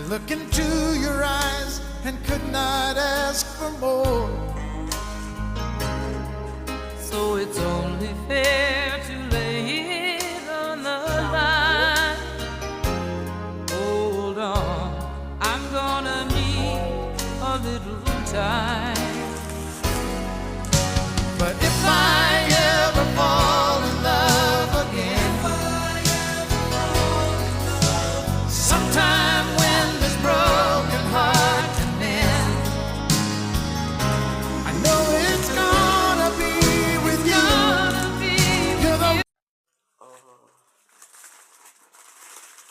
look into your eyes and could not ask for more. So it's only fair to lay it on the line. Hold on, I'm gonna need a little time. But if I ever fall in love again, sometime when this broken heart can mend, I know it's gonna be with you. You're the Oh,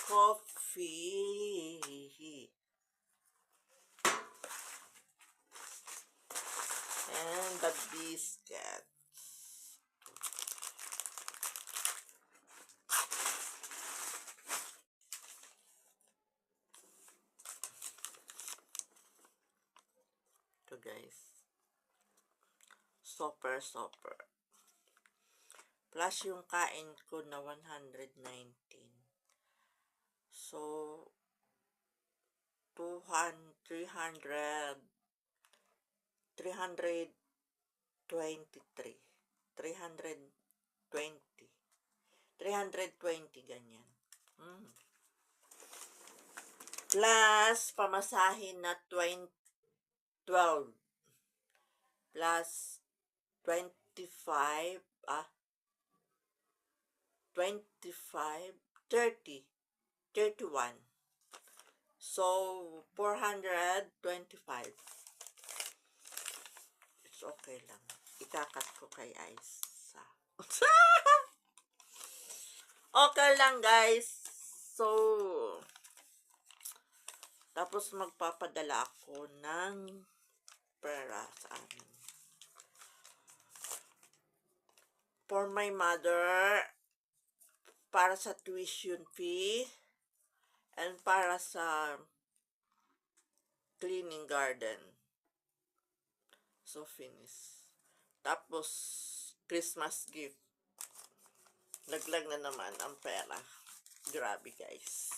coffee. And the biscuit. Ito guys. Super. Plus yung kain ko na 119. So, 323. 320. 320 ganyan. Plus, pamasahin na 12. Plus, 25, 25, 30, 31. So, 425. It's okay lang. Ikakat ko kay Aiza. Okay lang, guys. So, tapos magpapadala ako ng pera sa amin. For my mother, para sa tuition fee, and para sa cleaning garden. So, finish. Tapos, Christmas gift. Laglag na naman ang pera. Grabe, guys.